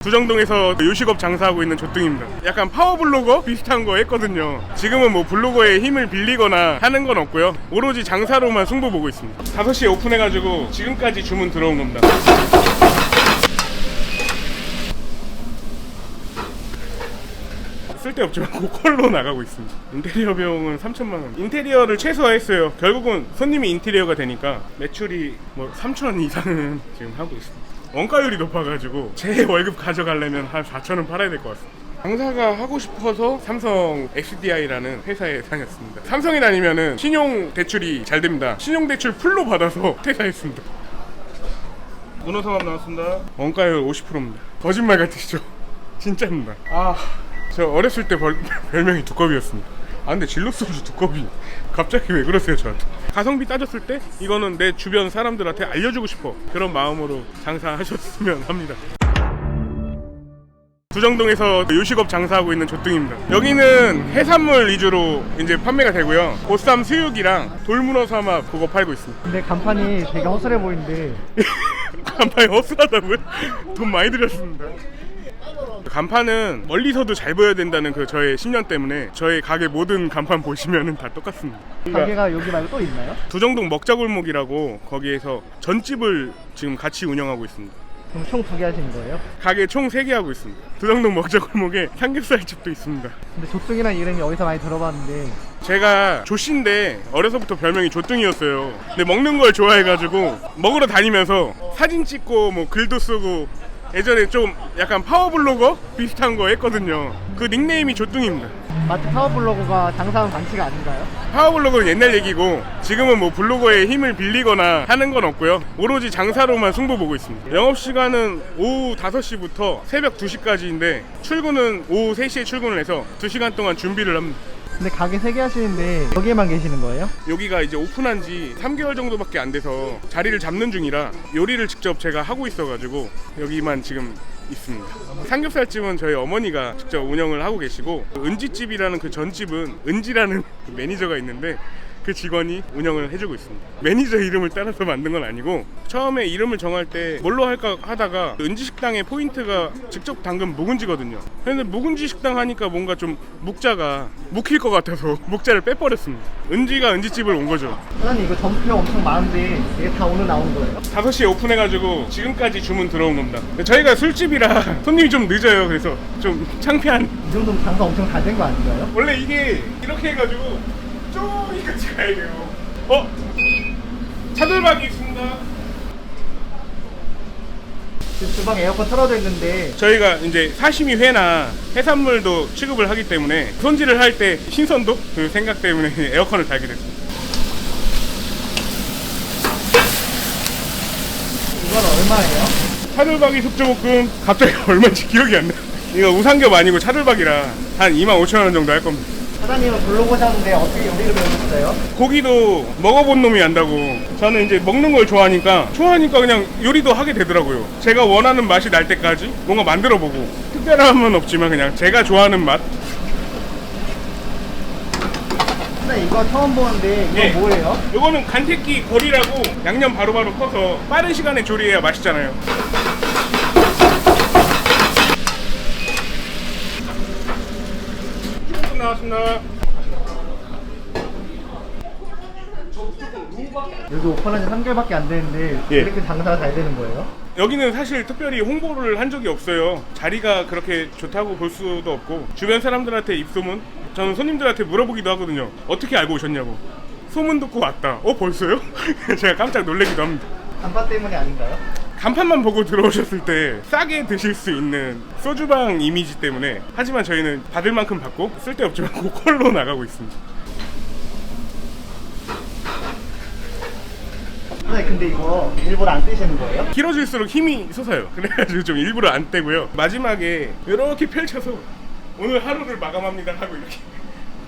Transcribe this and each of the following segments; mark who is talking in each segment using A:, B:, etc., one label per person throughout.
A: 두정동에서 요식업 장사하고 있는 조뚱입니다. 약간 파워블로거 비슷한 거 했거든요. 지금은 뭐 블로거에 힘을 빌리거나 하는 건 없고요. 오로지 장사로만 승부 보고 있습니다. 5시에 오픈해가지고 지금까지 주문 들어온 겁니다. 쓸데없지만 고퀄로 나가고 있습니다. 인테리어 비용은 3천만 원. 인테리어를 최소화했어요. 결국은 손님이 인테리어가 되니까 매출이 뭐 3천 이상은 지금 하고 있습니다. 원가율이 높아가지고 제 월급 가져가려면 한 4천원 팔아야 될 것 같습니다. 장사가 하고 싶어서 삼성 SDI라는 회사에 다녔습니다. 삼성에 다니면은 신용 대출이 잘 됩니다. 신용 대출 풀로 받아서 퇴사했습니다. 문어성합 나왔습니다. 원가율 50%입니다. 거짓말 같으시죠? 진짜입니다. 저 어렸을 때 별명이 두꺼비였습니다. 근데 진로소주 두꺼비 갑자기 왜 그러세요 저한테? 가성비 따졌을 때 이거는 내 주변 사람들한테 알려주고 싶어. 그런 마음으로 장사하셨으면 합니다. 두정동에서 요식업 장사하고 있는 조뚱입니다. 여기는 해산물 위주로 이제 판매가 되고요. 보쌈 수육이랑 돌문어 삼합 그거 팔고 있습니다.
B: 근데 간판이 되게 허술해 보이는데
A: 간판이 허술하다고요? 돈 많이 들였습니다. 간판은 멀리서도 잘 보여야 된다는 그 저의 신념 때문에 저희 가게 모든 간판 보시면은 다 똑같습니다.
B: 가게가 여기 말고 또 있나요?
A: 두정동 먹자골목이라고 거기에서 전집을 지금 같이 운영하고 있습니다.
B: 그럼 총 2개 하시는 거예요?
A: 가게 총 3개 하고 있습니다. 두정동 먹자골목에 삼겹살집도 있습니다.
B: 근데 조뚱이란 이름이 어디서 많이 들어봤는데
A: 제가 조씨인데 어려서부터 별명이 조뚱이었어요. 근데 먹는 걸 좋아해가지고 먹으러 다니면서 사진 찍고 뭐 글도 쓰고 예전에 좀 약간 파워블로거 비슷한 거 했거든요. 그 닉네임이 조뚱입니다.
B: 마트 파워블로거가 장사하는 반칙이 아닌가요?
A: 파워블로거는 옛날 얘기고 지금은 뭐 블로거에 힘을 빌리거나 하는 건 없고요. 오로지 장사로만 승부 보고 있습니다. 영업시간은 오후 5시부터 새벽 2시까지인데 출근은 오후 3시에 출근을 해서 2시간 동안 준비를 합니다.
B: 근데 가게 3개 하시는데 여기에만 계시는 거예요?
A: 여기가 이제 오픈한 지 3개월 정도밖에 안 돼서 자리를 잡는 중이라 요리를 직접 제가 하고 있어가지고 여기만 지금 있습니다. 삼겹살집은 저희 어머니가 직접 운영을 하고 계시고 은지집이라는 그 전집은 은지라는 그 매니저가 있는데 그 직원이 운영을 해주고 있습니다. 매니저 이름을 따라서 만든 건 아니고 처음에 이름을 정할 때 뭘로 할까 하다가 은지식당의 포인트가 직접 담근 묵은지거든요. 근데 묵은지 식당 하니까 뭔가 좀 묵자가 묵힐 것 같아서 묵자를 빼버렸습니다. 은지가 은지집을 온 거죠.
B: 사장님 이거 점표 엄청 많은데 이게 다 오늘 나온 거예요?
A: 5시에 오픈해가지고 지금까지 주문 들어온 겁니다. 저희가 술집이라 손님이 좀 늦어요. 그래서 좀 창피한.
B: 이 정도면 장사 엄청 잘 된 거 아닌가요?
A: 원래 이게 이렇게 해가지고 쪼이까지 가야 돼요. 차돌박이 있습니다.
B: 지금 주방 에어컨 틀어져 있는데
A: 저희가 이제 사시미 회나 해산물도 취급을 하기 때문에 손질을 할 때 신선도 그 생각 때문에 에어컨을 달게 됐습니다.
B: 이건 얼마예요?
A: 차돌박이 숙주볶음 갑자기 얼마인지 기억이 안 나요. 이거 우삼겹 아니고 차돌박이라 한 25,000원 정도 할 겁니다.
B: 사장님은 블로거셨는데 어떻게 요리를 배우셨어요?
A: 고기도 먹어본 놈이 안다고. 저는 이제 먹는 걸 좋아하니까 그냥 요리도 하게 되더라고요. 제가 원하는 맛이 날 때까지 뭔가 만들어보고 특별함은 없지만 그냥 제가 좋아하는 맛.
B: 근데 이거 처음 보는데 이거
A: 예.
B: 뭐예요?
A: 이거는 간태끼 거리라고 양념 바로바로 퍼서 빠른 시간에 조리해야 맛있잖아요. 조금 나왔습니다.
B: 여기 오픈한 지 3개월밖에 안 되는데
A: 예.
B: 이렇게 장사가 잘 되는 거예요?
A: 여기는 사실 특별히 홍보를 한 적이 없어요. 자리가 그렇게 좋다고 볼 수도 없고 주변 사람들한테 입소문, 저는 손님들한테 물어보기도 하거든요. 어떻게 알고 오셨냐고. 소문 듣고 왔다. 벌써요? 제가 깜짝 놀라기도 합니다.
B: 간판 때문에 아닌가요?
A: 간판만 보고 들어오셨을 때 싸게 드실 수 있는 소주방 이미지 때문에. 하지만 저희는 받을 만큼 받고 쓸데없지만 고퀄로 나가고 있습니다.
B: 네, 근데 이거 일부러 안 떼시는 거예요?
A: 길어질수록 힘이 솟아요. 그래가지고 좀 일부러 안 떼고요. 마지막에 이렇게 펼쳐서 오늘 하루를 마감합니다 하고 이렇게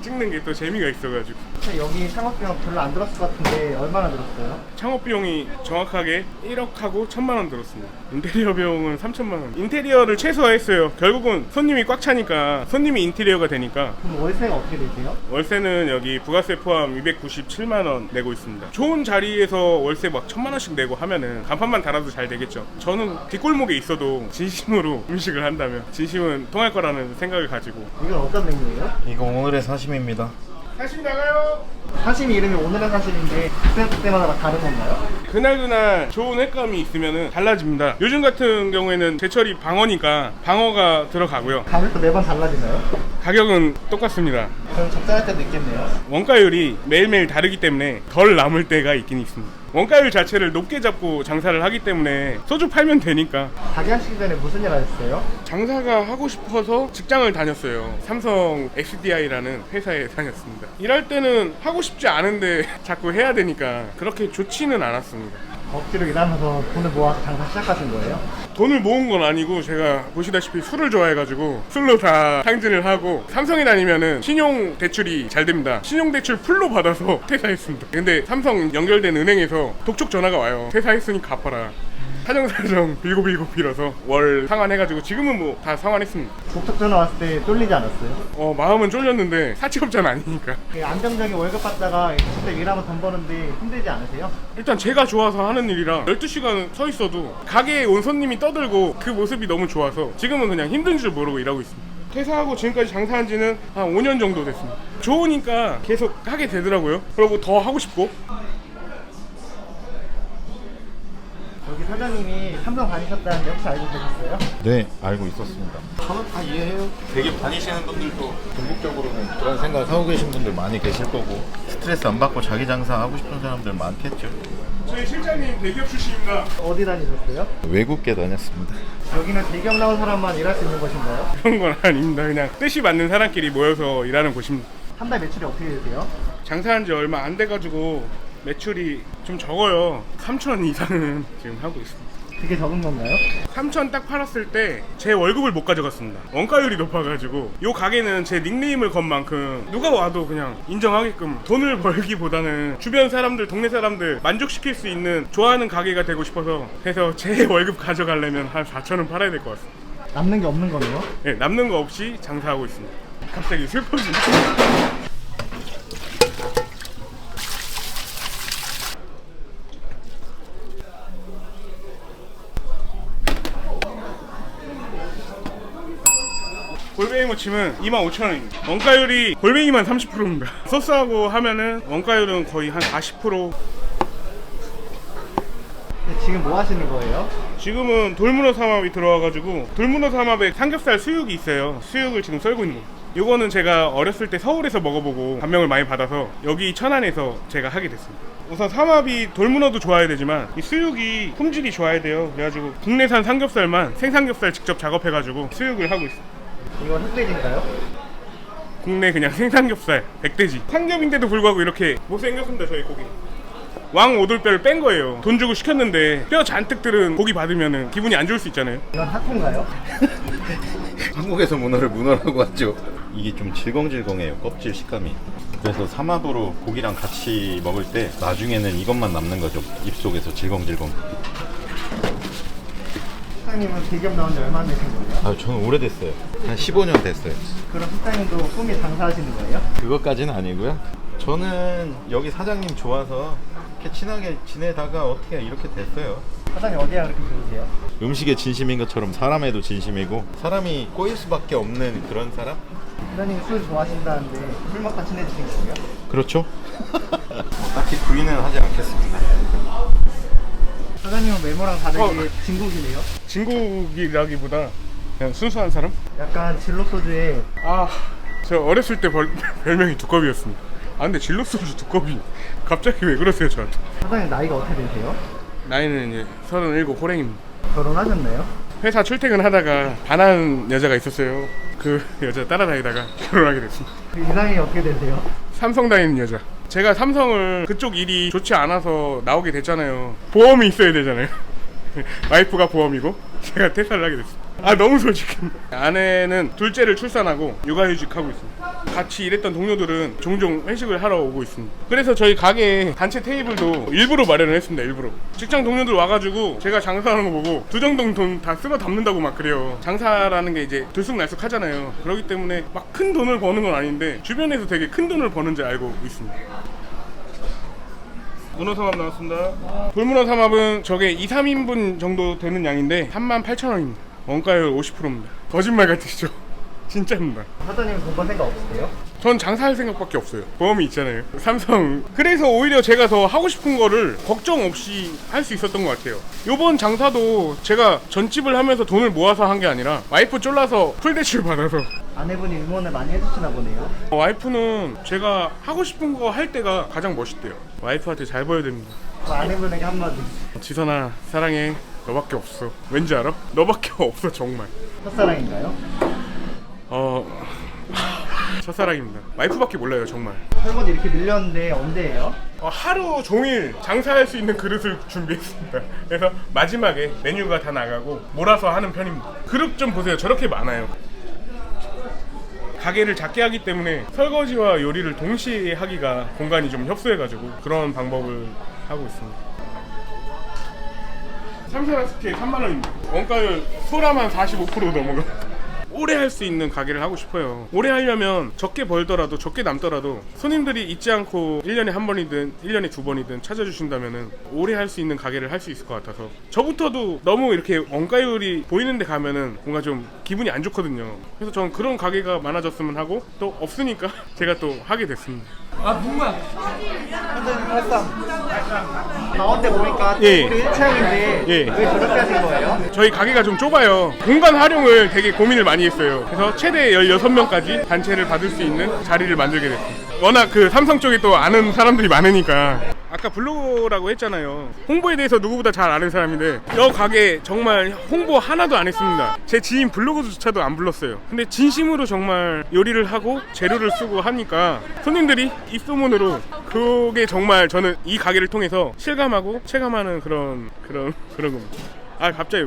A: 찍는 게 또 재미가 있어가지고.
B: 여기 창업비용 별로 안 들었을 것 같은데 얼마나 들었어요?
A: 창업 비용이 정확하게 1억하고 1,000만 원 들었습니다. 인테리어 비용은 3,000만 원. 인테리어를 최소화했어요. 결국은 손님이 꽉 차니까 손님이 인테리어가 되니까.
B: 그럼 월세가 어떻게 되세요?
A: 월세는 여기 부가세 포함 297만 원 내고 있습니다. 좋은 자리에서 월세 막 1,000만 원씩 내고 하면은 간판만 달아도 잘 되겠죠. 저는 뒷골목에 있어도 진심으로 음식을 한다면 진심은 통할 거라는 생각을 가지고.
B: 이건 어떤 메뉴예요?
C: 이거 오늘의 사심입니다.
A: 사심 나가요.
B: 사심 이름이 오늘의 사심인데 그때마다 다 다른 건가요?
A: 그날 좋은 횟감이 있으면 달라집니다. 요즘 같은 경우에는 제철이 방어니까 방어가 들어가고요.
B: 가격도 매번 달라지나요?
A: 가격은 똑같습니다.
B: 그럼 적당할 때도 있겠네요.
A: 원가율이 매일매일 다르기 때문에 덜 남을 때가 있긴 있습니다. 원가율 자체를 높게 잡고 장사를 하기 때문에 소주 팔면 되니까.
B: 가게 하시기 전에 무슨 일 하셨어요?
A: 장사가 하고 싶어서 직장을 다녔어요. 삼성 SDI라는 회사에 다녔습니다. 일할 때는 하고 싶지 않은데 자꾸 해야 되니까 그렇게 좋지는 않았습니다.
B: 억지로 일하면서 돈을 모아서 장사 시작하신 거예요?
A: 돈을 모은 건 아니고 제가 보시다시피 술을 좋아해가지고 술로 다 탕진을 하고, 삼성에 다니면은 신용 대출이 잘 됩니다. 신용 대출 풀로 받아서 퇴사했습니다. 근데 삼성 연결된 은행에서 독촉 전화가 와요. 퇴사했으니 갚아라. 사정사정 빌고 빌어서 월 상환해가지고 지금은 뭐 다 상환했습니다.
B: 독촉 전화 왔을 때 쫄리지 않았어요?
A: 마음은 쫄렸는데 사채업자는 아니니까.
B: 안정적인 월급 받다가 직접 일하면 돈 버는데 힘들지 않으세요?
A: 일단 제가 좋아서 하는 일이라 12시간 서 있어도 가게에 온 손님이 떠들고 그 모습이 너무 좋아서 지금은 그냥 힘든 줄 모르고 일하고 있습니다. 퇴사하고 지금까지 장사한 지는 한 5년 정도 됐습니다. 좋으니까 계속 하게 되더라고요. 그리고 더 하고 싶고.
B: 여기 사장님이 삼성 다니셨다는데 혹시 알고 계셨어요?
C: 네, 알고 있었습니다. 저는 다 이해해요. 되게 다니시는 분들도 궁극적으로는 그런 생각 하고 계신 분들 많이 계실 거고, 스트레스 안 받고 자기 장사 하고 싶은 사람들 많겠죠.
A: 저희 실장님 대기업 출신입니다.
B: 어디 다니셨어요?
C: 외국계 다녔습니다.
B: 여기는 대기업 나온 사람만 일할 수 있는 곳인가요?
A: 그런 건 아닙니다. 그냥 뜻이 맞는 사람끼리 모여서 일하는 곳입니다.
B: 한 달 매출이 어떻게 되세요?
A: 장사한 지 얼마 안 돼가지고 매출이 좀 적어요. 3천 이상은 지금 하고 있습니다.
B: 그게 적은 건가요?
A: 3천 딱 팔았을 때 제 월급을 못 가져갔습니다. 원가율이 높아가지고. 요 가게는 제 닉네임을 건 만큼 누가 와도 그냥 인정하게끔 돈을 벌기보다는 주변 사람들, 동네 사람들 만족시킬 수 있는 좋아하는 가게가 되고 싶어서, 그래서 제 월급 가져가려면 한 4천은 팔아야 될 것 같습니다.
B: 남는 게 없는 거네요?
A: 네, 남는 거 없이 장사하고 있습니다. 갑자기 슬퍼지네. 골뱅이 무침은 25,000원입니다. 원가율이 골뱅이만 30%입니다. 소스하고 하면은 원가율은 거의 한 40%.
B: 지금 뭐 하시는 거예요?
A: 지금은 돌문어 삼합이 들어와가지고 돌문어 삼합에 삼겹살 수육이 있어요. 수육을 지금 썰고 있는 거예요. 요거는 제가 어렸을 때 서울에서 먹어보고 감명을 많이 받아서 여기 천안에서 제가 하게 됐습니다. 우선 삼합이 돌문어도 좋아야 되지만 이 수육이 품질이 좋아야 돼요. 그래가지고 국내산 삼겹살만 생삼겹살 직접 작업해가지고 수육을 하고 있어요.
B: 이건 흑돼지인가요?
A: 국내 그냥 생삼겹살 백돼지 삼겹인데도 불구하고 이렇게 못생겼습니다. 저희 고기 왕 오돌뼈를 뺀 거예요. 돈 주고 시켰는데 뼈 잔뜩 들은 고기 받으면 기분이 안 좋을 수 있잖아요.
B: 이건 하코인가요?
C: 한국에서 문어를 문어라고 하죠. 이게 좀 질겅질겅해요, 껍질 식감이. 그래서 삼합으로 고기랑 같이 먹을 때 나중에는 이것만 남는 거죠, 입속에서 질겅질겅.
B: 사장님은 대기업 나온 지 얼마나 되신 거예요?
C: 저는 오래됐어요. 한 15년 됐어요.
B: 그럼 사장님도 꿈이 장사하시는 거예요?
C: 그것까지는 아니고요. 저는 여기 사장님 좋아서 이렇게 친하게 지내다가 어떻게 이렇게 됐어요.
B: 사장님 어디가 그렇게 좋으세요?
C: 음식에 진심인 것처럼 사람에도 진심이고, 사람이 꼬일 수밖에 없는 그런 사람?
B: 사장님이 술 좋아하신다는데 술 먹다 친해지신 거예요?
C: 그렇죠. 딱히 부인은 하지 않겠습니다.
B: 사장님은 외모랑 다르게 진국이네요?
A: 진국이라기보다 그냥 순수한 사람?
B: 약간 진로 소주에
A: 저 어렸을 때 별명이 두꺼비였습니다. 근데 진로소주 두꺼비 갑자기 왜 그러세요 저한테?
B: 사장님 나이가 어떻게 되세요?
A: 나이는 이제 37 호랭입니다.
B: 결혼하셨나요?
A: 회사 출퇴근하다가 반한 여자가 있었어요. 그 여자 따라다니다가 결혼하게 됐습니다.
B: 그 이상이 어떻게 되세요?
A: 삼성 다니는 여자. 제가 삼성을 그쪽 일이 좋지 않아서 나오게 됐잖아요. 보험이 있어야 되잖아요. 와이프가 보험이고 제가 퇴사를 하게 됐습니다. 아 너무 솔직합니다. 아내는 둘째를 출산하고 육아휴직하고 있습니다. 같이 일했던 동료들은 종종 회식을 하러 오고 있습니다. 그래서 저희 가게 단체 테이블도 일부러 마련을 했습니다. 일부러 직장 동료들 와가지고 제가 장사하는 거 보고 두 정도 돈 다 쓸어 담는다고 막 그래요. 장사라는 게 이제 들쑥날쑥 하잖아요. 그렇기 때문에 막 큰 돈을 버는 건 아닌데 주변에서 되게 큰 돈을 버는 줄 알고 있습니다. 문어 삼합 나왔습니다. 돌문어 삼합은 저게 2, 3인분 정도 되는 양인데 38,000원입니다. 원가율 50%입니다. 거짓말 같으시죠? 진짜입니다.
B: 사장님은 돈 번 생각 없으세요?
A: 전 장사할 생각밖에 없어요. 보험이 있잖아요. 삼성. 그래서 오히려 제가 더 하고 싶은 거를 걱정 없이 할 수 있었던 것 같아요. 요번 장사도 제가 전집을 하면서 돈을 모아서 한 게 아니라 와이프 쫄라서 풀대출 받아서.
B: 아내분이 응원을 많이 해주시나 보네요.
A: 와이프는 제가 하고 싶은 거 할 때가 가장 멋있대요. 와이프한테 잘 보여야 됩니다.
B: 아내분에게 한마디.
A: 지선아 사랑해. 너밖에 없어. 왠지 알아? 너밖에 없어 정말.
B: 첫사랑인가요?
A: 첫사랑입니다. 와이프밖에 몰라요 정말.
B: 설거지 이렇게 늘렸는데 언제예요?
A: 하루 종일 장사할 수 있는 그릇을 준비했습니다. 그래서 마지막에 메뉴가 다 나가고 몰아서 하는 편입니다. 그릇 좀 보세요. 저렇게 많아요. 가게를 작게 하기 때문에 설거지와 요리를 동시에 하기가 공간이 좀 협소해가지고 그런 방법을 하고 있습니다. 삼선한 스테이크 3만원입니다. 원가율 소라만 45% 넘어가. 오래 할 수 있는 가게를 하고 싶어요. 오래 하려면 적게 벌더라도 적게 남더라도 손님들이 잊지 않고 1년에 한 번이든 1년에 두 번이든 찾아주신다면 오래 할 수 있는 가게를 할 수 있을 것 같아서 저부터도 너무 이렇게 원가율이 보이는 데 가면은 뭔가 좀 기분이 안 좋거든요. 그래서 저는 그런 가게가 많아졌으면 하고 또 없으니까 제가 또 하게 됐습니다.
B: 사장님 팔상. 가운데 보니까
A: 예.
B: 테이블이 1차형인데
A: 예.
B: 왜 저렇게 하신 거예요?
A: 저희 가게가 좀 좁아요. 공간 활용을 되게 고민을 많이 했어요. 그래서 최대 16명까지 단체를 받을 수 있는 자리를 만들게 됐습니다. 워낙 그 삼성 쪽에 또 아는 사람들이 많으니까. 아까 블로거라고 했잖아요. 홍보에 대해서 누구보다 잘 아는 사람인데 이 가게 정말 홍보 하나도 안 했습니다. 제 지인 블로거조차도 안 불렀어요. 근데 진심으로 정말 요리를 하고 재료를 쓰고 하니까 손님들이 입소문으로 그게 정말 저는 이 가게를 통해서 실감하고 체감하는 그런 겁니다. 아 갑자기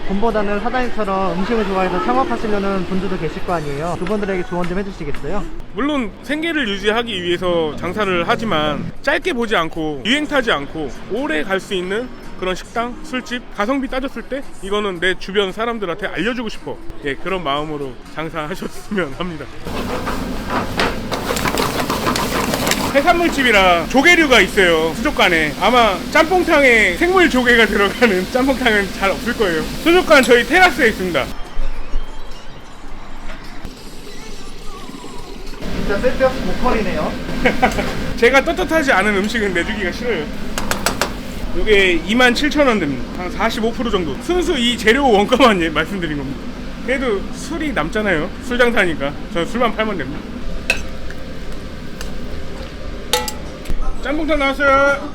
B: 돈보다는 사장님처럼 음식을 좋아해서 창업하시려는 분들도 계실 거 아니에요. 그분들에게 조언 좀 해주시겠어요?
A: 물론 생계를 유지하기 위해서 장사를 하지만 짧게 보지 않고 유행 타지 않고 오래 갈 수 있는 그런 식당, 술집, 가성비 따졌을 때 이거는 내 주변 사람들한테 알려주고 싶어. 예, 그런 마음으로 장사하셨으면 합니다. 해산물집이라 조개류가 있어요. 수족관에 아마 짬뽕탕에 생물 조개가 들어가는 짬뽕탕은 잘 없을 거예요. 수족관 저희 테라스에 있습니다.
B: 진짜 쓸데없이 보컬이네요.
A: 제가 떳떳하지 않은 음식은 내주기가 싫어요. 이게 27,000원 됩니다. 한 45% 정도. 순수 이 재료 원가만 말씀드린 겁니다. 그래도 술이 남잖아요. 술 장사니까 저는 술만 팔면 됩니다. 짬뽕탕 나왔어요.